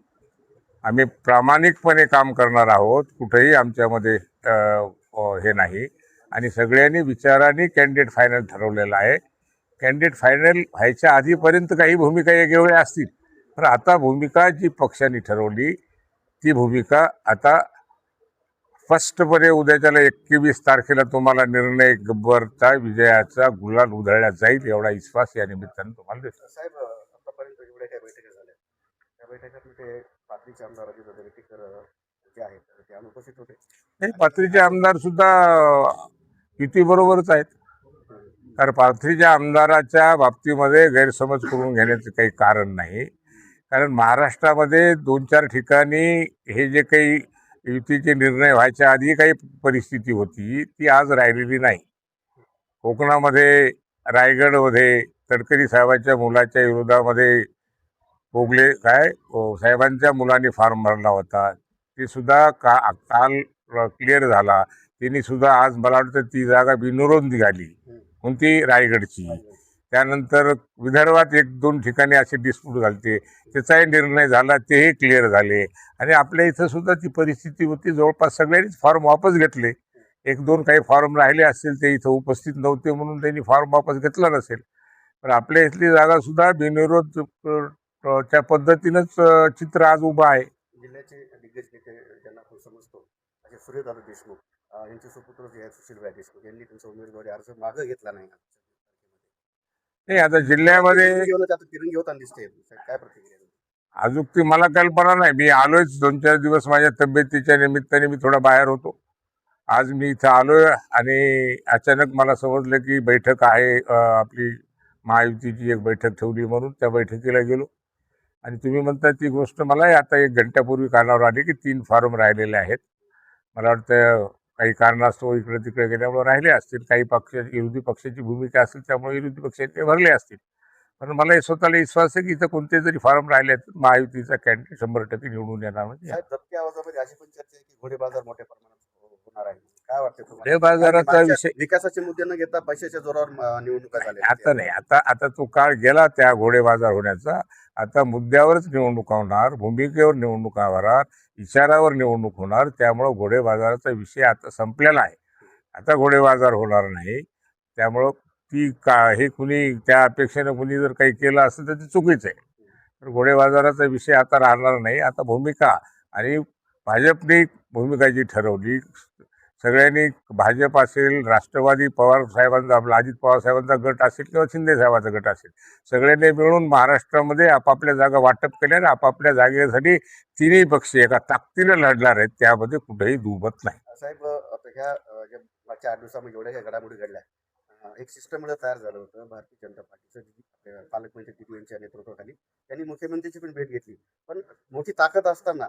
Speaker 7: आम्ही प्रामाणिकपणे काम करणार आहोत. कुठेही आमच्यामध्ये हे नाही आणि सगळ्यांनी विचाराने कॅन्डिडेट फायनल ठरवलेला आहे. कॅन्डिडेट फायनल व्हायच्या आधीपर्यंत काही भूमिका वेगवेगळ्या असतील, पण आता भूमिका जी पक्षाने ठरवली ती भूमिका आता स्पष्टपणे उद्याच्याला 21 तारखेला तुम्हाला निर्णय गब्बरचा विजयाचा गुलाल उधळला जाईल एवढा विश्वास या निमित्तानं तुम्हाला देतो.
Speaker 11: साहेब, आतापर्यंत एवढ्या काही बैठका झाल्या, त्या बैठकीमध्ये पाथरीचे आमदार अजित रेड्डीकर जे आहेत ते अनुपस्थित होते.
Speaker 7: नाही, पाथरीचे आमदार सुद्धा युतीबरोबरच आहेत. कारण पाथरीच्या आमदाराच्या बाबतीमध्ये गैरसमज करून घेण्याचं काही कारण नाही. कारण महाराष्ट्रामध्ये 2-4 ठिकाणी हे जे काही युतीचे निर्णय व्हायच्या आधी काही परिस्थिती होती ती आज राहिलेली नाही. कोकणामध्ये, रायगडमध्ये तडकरी साहेबांच्या मुलाच्या विरोधामध्ये पोगले साहेबांच्या मुलांनी फॉर्म भरला होता, ते सुद्धा काल क्लिअर झाला. त्यांनी सुद्धा आज मला वाटतं ती जागा बिनविरोध निघाली, कोणती रायगडची. त्यानंतर विदर्भात 1-2 ठिकाणी असे डिस्प्यूट झाले, त्याचाही निर्णय झाला, तेही क्लिअर झाले. आणि आपल्या इथं सुद्धा ती परिस्थिती होती, जवळपास सगळ्यांनीच फॉर्म वापस घेतले. 1-2 काही फॉर्म राहिले असतील, ते इथं उपस्थित नव्हते म्हणून त्यांनी फॉर्म वापस घेतला नसेल. पण आपल्या इथली जागासुद्धा बिनविरोध च्या पद्धतीनंच चित्र आज उभं आहे.
Speaker 11: जिल्ह्याचे दिग्गज नेते ज्यांना आपण समजतो असे सूर्यदादा देशमुख यांचे सुपुत्र जे आहेत सुशीलभाई देशमुख यांनी त्यांचा उमेदवारी अर्ज मागे घेतला नाही.
Speaker 7: आता जिल्ह्यामध्ये
Speaker 11: तिरंगी होताना दिसते, काय प्रतिक्रिया?
Speaker 7: अजून ती मला कल्पना नाही. मी आलोयच 2-4 दिवस माझ्या तब्येतीच्या निमित्ताने मी थोडा बाहेर होतो. आज मी इथं आलोय आणि अचानक मला समजलं की बैठक आहे, आपली महायुतीची एक बैठक ठेवली म्हणून त्या बैठकीला गेलो. आणि तुम्ही म्हणता ती गोष्ट मलाही आता 1 घंट्यापूर्वी कानावर आली की 3 फॉर्म राहिलेले आहेत. मला वाटतं काही कारणास्तव इकडे तिकडे गेल्यामुळे राहिले असतील. काही विरोधी पक्षाची भूमिका असेल त्यामुळे विरोधी पक्षाचे भरले असतील. पण मला स्वतःला विश्वास आहे की इथं कोणते जरी फॉर्म राहिले तर महायुतीचा कॅन्डिडेट 100% निवडून येणार. म्हणजे
Speaker 11: दबक्या आवाजामध्ये अशी पण चर्चा आहे की घोडे बाजार मोठ्या प्रमाणात होणार आहे. काय वाटतं तुम्हाला?
Speaker 7: घोडे बाजाराचा विषय
Speaker 11: विकासाचे मुद्दे न घेता पैशाच्या जोरावर निवडणुका झाल्या.
Speaker 7: आता नाही, आता तो काळ गेला त्या घोडे बाजार होण्याचा. आता मुद्द्यावरच निवडणुका होणार, भूमिकेवर निवडणुका होणार, इशारावर निवडणूक होणार. त्यामुळं घोडे बाजाराचा विषय आता संपलेला आहे. आता घोडे बाजार होणार नाही. त्यामुळं ती हे कुणी त्या अपेक्षेनं कुणी जर काही केलं असेल तर ते चुकीचं आहे. तर घोडेबाजाराचा विषय आता राहणार नाही. आता भूमिका आणि भाजपने भूमिका जी ठरवली, सगळ्यांनी भाजप असेल, राष्ट्रवादी पवार साहेबांचा, आपला अजित पवार साहेबांचा गट असेल किंवा शिंदे साहेबांचा गट असेल, सगळ्यांनी मिळून महाराष्ट्रामध्ये आपापल्या जागा वाटप केल्या आणि आपापल्या जागेसाठी तिन्ही पक्ष एका ताकदीने लढणार आहेत. त्यामध्ये कुठेही दुमत नाही.
Speaker 11: साहेब आता ह्या ज्या मागच्या 8 दिवसामध्ये जेवढ्या ह्या घडामोडी घडल्या, एक सिस्टम तयार झालं होतं. भारतीय जनता पार्टीचं पालकमंत्री टिपू यांच्या नेतृत्वाखाली त्यांनी मुख्यमंत्र्यांची पण भेट घेतली. पण मोठी ताकद असताना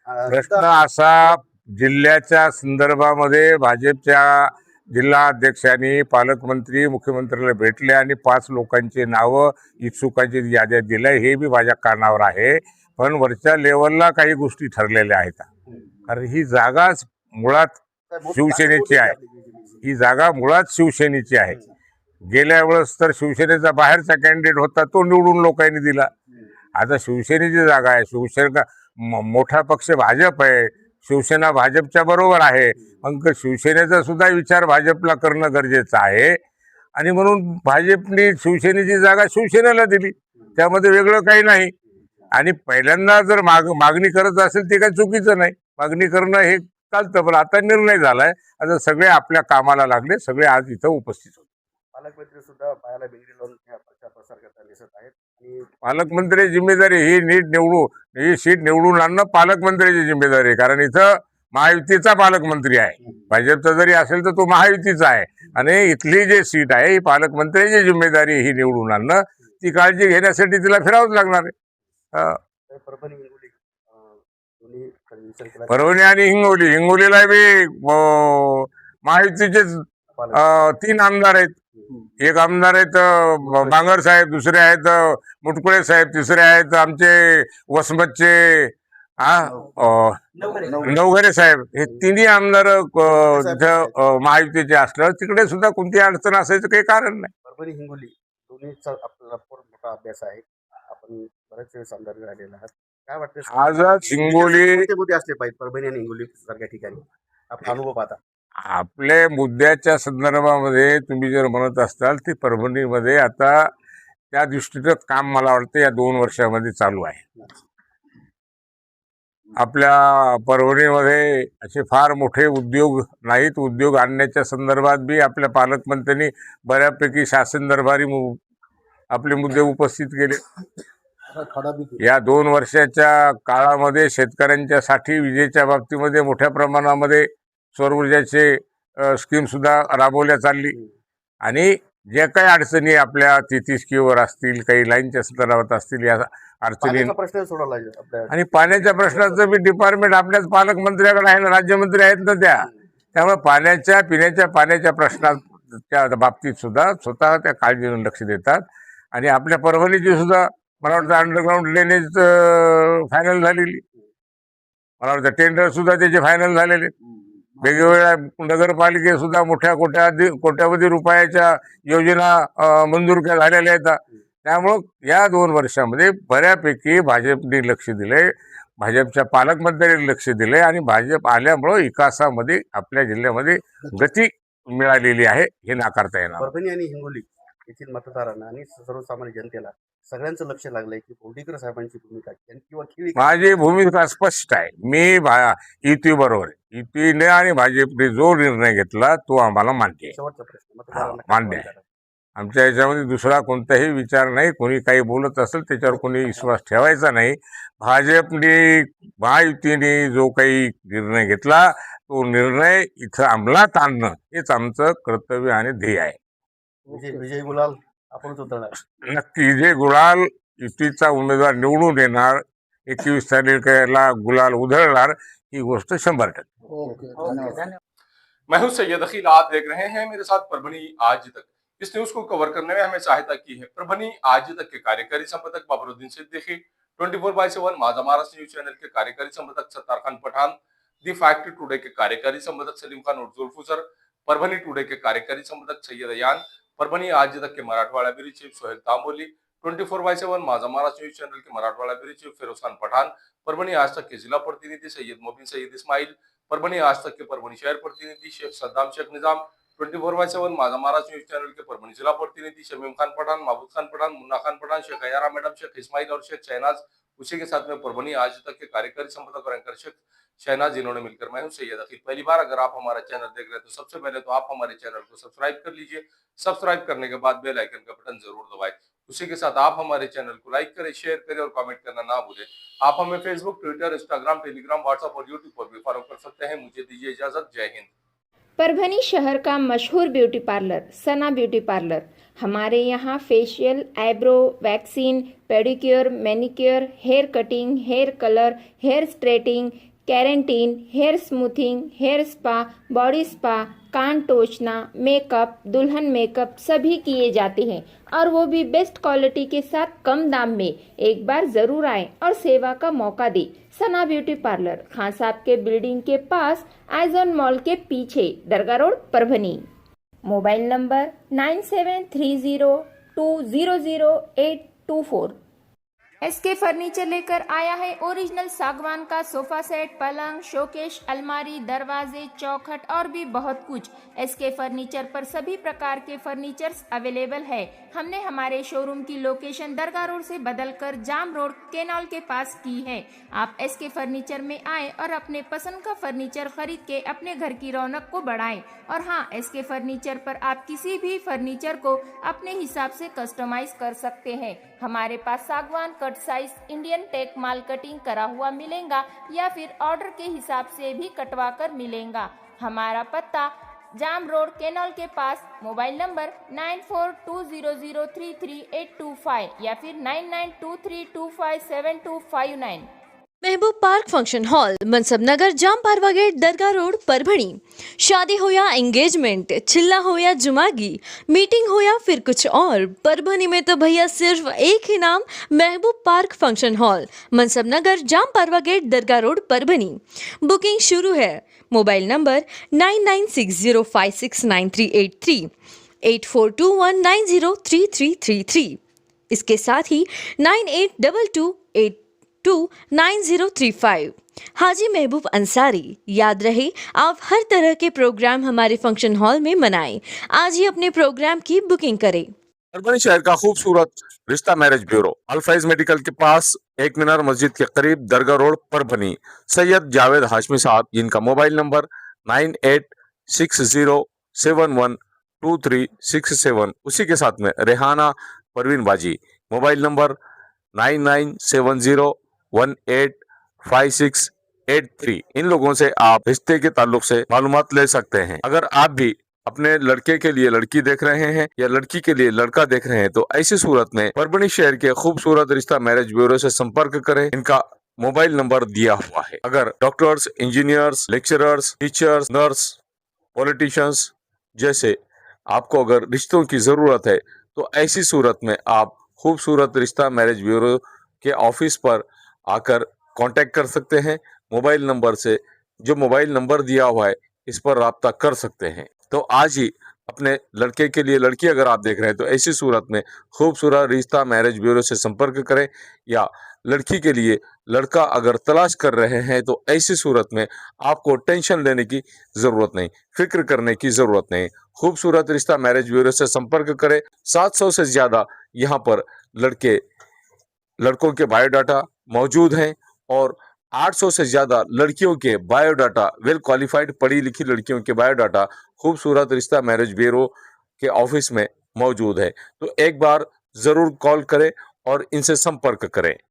Speaker 7: प्रश्न असा, जिल्ह्याच्या संदर्भामध्ये भाजपच्या जिल्हा अध्यक्षांनी पालकमंत्री मुख्यमंत्र्याला भेटले आणि 5 लोकांची नावं इच्छुकांची याद्या दिल्या. हे बी माझ्या कानावर आहे. पण वरच्या लेवलला काही गोष्टी ठरलेल्या आहेत. कारण ही जागाच मुळात शिवसेनेची आहे. ही जागा मुळात शिवसेनेची आहे. गेल्या वेळेस तर शिवसेनेचा बाहेरचा कॅन्डिडेट होता, तो निवडून लोकांनी दिला. आता शिवसेनेची जागा आहे. शिवसेना मोठा पक्ष भाजप आहे. शिवसेना भाजपच्या बरोबर आहे. मग शिवसेनेचा सुद्धा विचार भाजपला करणं गरजेचं आहे. आणि म्हणून भाजपने शिवसेनेची जागा शिवसेनेला दिली. त्यामध्ये वेगळं काही नाही. आणि पहिल्यांदा जर मागणी करत असेल ते काही चुकीचं नाही. मागणी करणं हे चालतं. पण आता निर्णय झालाय. आता सगळे आपल्या कामाला लागले. सगळे आज इथं उपस्थित होते.
Speaker 11: पालकमंत्री सुद्धा पायाला बिंगडी लावून प्रचार करताना दिसत आहेत. आणि
Speaker 7: पालकमंत्र्याची जिम्मेदारी ही सीट निवडून आणणं पालकमंत्र्याची जिम्मेदारी आहे. कारण इथं महायुतीचा पालकमंत्री आहे. भाजपचा जरी असेल तर तो महायुतीचा आहे. आणि इथली जी सीट आहे ही पालकमंत्र्याची जिम्मेदारी ही निवडून आणणं. ती काळजी घेण्यासाठी तिला फिरावंच लागणार आहे.
Speaker 11: परभणी हिंगोली दोन्ही विचार केला
Speaker 7: परभणी आणि हिंगोलीला बी महायुतीचेच 3 आमदार आहेत. एक आमदार आहेत बांगर साहेब, दुसरे आहेत मुटकुळे साहेब, तिसरे आहेत आमचे वसमतचे नवघरे साहेब. हे तिन्ही आमदार तिथं महायुतीचे असल्यावर तिकडे सुद्धा कोणती अडचण असायचं काही कारण नाही.
Speaker 11: परभणी हिंगोली दोन्हीचा आपल्याला फार मोठा अभ्यास आहे. आपण बरेच वेळेस आमदार राहिलेला आहात. काय वाटतं
Speaker 7: आजच हिंगोली
Speaker 11: मुद्दे असले पाहिजे परभणी आणि हिंगोली सारख्या ठिकाणी आपला अनुभव पाहता?
Speaker 7: आपल्या मुद्द्याच्या संदर्भामध्ये तुम्ही जर म्हणत असाल ते परभणीमध्ये आता त्या दृष्टीनं काम मला वाटतं या 2 वर्षामध्ये चालू आहे. आपल्या परभणीमध्ये असे फार मोठे उद्योग नाहीत. उद्योग आणण्याच्या संदर्भात बी आपल्या पालकमंत्र्यांनी बऱ्यापैकी शासन दरबारी आपले मुद्दे उपस्थित केले. या 2 वर्षाच्या काळामध्ये शेतकऱ्यांच्यासाठी विजेच्या बाबतीमध्ये मोठ्या प्रमाणामध्ये सौर ऊर्जाचे स्कीम सुद्धा राबवल्या चालली. आणि ज्या काही अडचणी आपल्या 33 किलोवर असतील, काही लाईनच्या संदर्भात असतील, या अडचणी
Speaker 11: प्रश्न सोडवला
Speaker 7: आणि पाण्याच्या प्रश्नाचं बी डिपार्टमेंट आपल्याच पालकमंत्र्याकडे आहे ना, राज्यमंत्री आहेत ना त्यामुळे पिण्याच्या पाण्याच्या प्रश्नाच्या बाबतीत सुद्धा स्वतः त्या काळजीने लक्ष देतात. आणि आपल्या परभणीची सुद्धा मला वाटतं अंडरग्राऊंड ड्रेनेज फायनल झालेली. मला वाटतं टेंडर सुद्धा त्याचे फायनल झालेले. वेगवेगळ्या नगरपालिके सुद्धा मोठ्या कोट्यावधी रुपयाच्या योजना मंजूर झालेल्या आहेत. त्यामुळं या 2 वर्षामध्ये बऱ्यापैकी भाजपने लक्ष दिले, भाजपच्या पालकमंत्र्यांनी लक्ष दिले आणि भाजप आल्यामुळं विकासामध्ये आपल्या जिल्ह्यामध्ये गती मिळालेली आहे. हे नाकारता येणार.
Speaker 11: परभणी आणि हिंगोली येथील मतदारांना आणि सर्वसामान्य जनतेला सगळ्यांचं लक्ष लागलंय की बोर्डीकर साहेबांची भूमिका किंवा
Speaker 7: माझी भूमिका स्पष्ट आहे. मी युती बरोबर आहे. युतीने आणि भाजपने जो निर्णय घेतला तो आम्हाला मान्य आहे.
Speaker 11: शेवटचा प्रश्न
Speaker 7: मान्य आहे. आमच्या याच्यामध्ये दुसरा कोणताही विचार नाही. कोणी काही बोलत असेल त्याच्यावर कोणी विश्वास ठेवायचा नाही. भाजपने महायुतीने जो काही निर्णय घेतला तो निर्णय इथं अंमलात आणणं हेच आमचं कर्तव्य आणि ध्येय आहे.
Speaker 11: विजय गुलाल आपणच उतरणार.
Speaker 7: नक्की विजय गुलाल युतीचा उमेदवार निवडून येणार. 21 तारखेला गुलाल उधळणार ही गोष्ट 100%.
Speaker 1: मैं हूं सैयद अखिल, आप देख रहे हैं मेरे साथ परभनी आज तक। इस न्यूज को कवर करने में हमें सहायता की है परभनी आज तक के कार्यकारी संपादक बाबरुद्दीन सिद्दीकी, 24/7 माझा महाराष्ट्र न्यूज चैनल के कार्यकारी संपादक Sattar Khan Pathan, the fact today के कार्यकारी संपादक सलीम खान और जुल्फुसर, परभनी टुडे के कार्यकारी संपादक सैयद अयान, परभनी आज तक के मराठवाड़ा ब्यूरो चीफ सोहेल तांबोली, 24/7 माझा महाराष्ट्र न्यूज चैनल के मराठवाड़ा ब्यूरो चीफ फिरोज खान पठान, परभनी आज तक के जिला प्रतिनिधि सैयद मोबिन सैयद इस्माइल, परभनी आज तक के परभनी शहर प्रतिनिधि शेख सद्दाम शेख निजाम, 24/7 माझा महाराष्ट्र न्यूज चैनल के परभणी जिला प्रतिनिधि शमीम खान पठान, महबूब खान पठान, मुन्ना खान पठान, शेख अयारा मैडम, शेख इस्माइल और शेख शहनाज, उसी के साथ में परभणी आज तक के कार्यकारी संपादक और एंकर शेख शहनाज, जिन्होंने मिलकर मैं हूं सैयद अकील। पहली बार अगर आप हमारा चैनल देख रहे हैं तो सबसे पहले तो आप हमारे चैनल को सब्सक्राइब कर लीजिए। सब्सक्राइब करने के बाद बेल आइकन का बटन जरूर दबाएं। उसी के साथ आप हमारे चैनल को लाइक करें, शेयर करें और कमेंट करना ना भूलें। आप हमें Facebook, Twitter, Instagram, Telegram, WhatsApp और यूट्यूब पर भी फॉलो कर सकते हैं। मुझे दीजिए इजाजत। जय हिंद।
Speaker 12: परभनी शहर का मशहूर beauty parlour Sana beauty parlour. हमारे यहाँ facial, eyebrow, waxing, pedicure, manicure, hair cutting, hair colour, hair straightening, keratin, hair smoothing, hair spa, body spa, कान टोचना, मेकअप, दुल्हन मेकअप सभी किए जाते हैं और वो भी बेस्ट क्वालिटी के साथ कम दाम में। एक बार जरूर आएं और सेवा का मौका दें। सना ब्यूटी पार्लर, खान साहब के बिल्डिंग के पास, आइजॉन मॉल के पीछे, दरगाह road, Parbhani. Mobile number 9730200824। SK furniture लेकर आया है ओरिजिनल सागवान का सोफा सेट, पलंग, शोकेश, अलमारी, दरवाजे, चौखट और भी बहुत कुछ। एसके फर्नीचर पर सभी प्रकार के फर्नीचर्स अवेलेबल है। हमने हमारे शोरूम की लोकेशन दरगाह रोड से बदलकर जाम रोड, केनाल के पास की है। आप एसके फर्नीचर में आए और अपने पसंद का फर्नीचर खरीद के अपने घर की रौनक को बढ़ाएं। और हाँ, एसके फर्नीचर पर आप किसी भी फर्नीचर को अपने हिसाब से कस्टमाइज कर सकते हैं। हमारे पास सागवान कट साइज इंडियन टेक माल कटिंग करा हुआ मिलेगा या फिर ऑर्डर के हिसाब से भी कटवा कर मिलेगा। हमारा पत्ता जाम रोड, केनॉल के पास। मोबाइल नंबर 9420033825 या फिर 9923257259।
Speaker 13: महबूब पार्क फंक्शन हॉल, मनसब नगर, जाम पारवा गेट, दरगाह रोड, परभणी। शादी हो या एंगेजमेंट, चिल्ला हो या जुमागी, मीटिंग हो या फिर कुछ और, परभणी में तो भैया सिर्फ एक ही नाम, महबूब पार्क फंक्शन हॉल, मनसब नगर, जाम पारवा गेट, दरगाह रोड, परभणी। बुकिंग शुरू है। Mobile number 9960569383, 8421903333। इसके साथ ही 9822829035। हाजी महबूब अंसारी। याद रहे, आप हर तरह के प्रोग्राम हमारे फंक्शन हॉल में मनाएं। आज ही अपने प्रोग्राम की बुकिंग करें।
Speaker 2: परभणी शहर का खूबसूरत रिश्ता मैरिज ब्यूरो, अल्फाइज मेडिकल के पास, एक मीनार मस्जिद के करीब, दरगाह रोड, परभणी। सैयद जावेद हाशमी साहब, जिनका मोबाइल नंबर 9860712367। उसी के साथ में रेहाना परवीन बाजी, मोबाइल नंबर 9970185683। इन लोगों से आप रिश्ते के ताल्लुक से मालूमात ले सकते हैं। अगर आप भी अपने लड़के के लिए लड़की देख रहे हैं या लड़की के लिए लड़का देख रहे हैं तो ऐसी सूरत में परभणी शहर के खूबसूरत रिश्ता मैरिज ब्यूरो से संपर्क करें। इनका मोबाइल नंबर दिया हुआ है। अगर doctors, engineers, lecturers, teachers, nurse, politicians जैसे आपको अगर रिश्तों की जरूरत है तो ऐसी सूरत में आप खूबसूरत रिश्ता मैरिज ब्यूरो के ऑफिस पर आकर कांटेक्ट कर सकते हैं। मोबाइल नंबर से, जो मोबाइल नंबर दिया हुआ है, इस पर राब्ता कर सकते हैं। तो आज ही अपने लड़के के लिए लड़की अगर आप देख रहे हैं तो ऐसी सूरत में खूबसूरत रिश्ता मैरिज ब्यूरो से संपर्क करें। या लड़की के लिए लड़का अगर तलाश कर रहे हैं तो ऐसी सूरत में आपको टेंशन लेने की ज़रूरत नहीं, फिक्र करने की ज़रूरत नहीं। खूबसूरत रिश्ता मैरिज ब्यूरो से संपर्क करें। 700 से ज़्यादा यहाँ पर लड़कों के बायोडाटा मौजूद हैं और 800 से ज़्यादा लड़कियों के बायोडाटा, वेल क्वालिफाइड पढ़ी लिखी लड़कियों के बायोडाटा खूबसूरत रिश्ता मैरिज ब्यूरो के ऑफिस में मौजूद है। तो एक बार ज़रूर कॉल करें और इनसे संपर्क करें।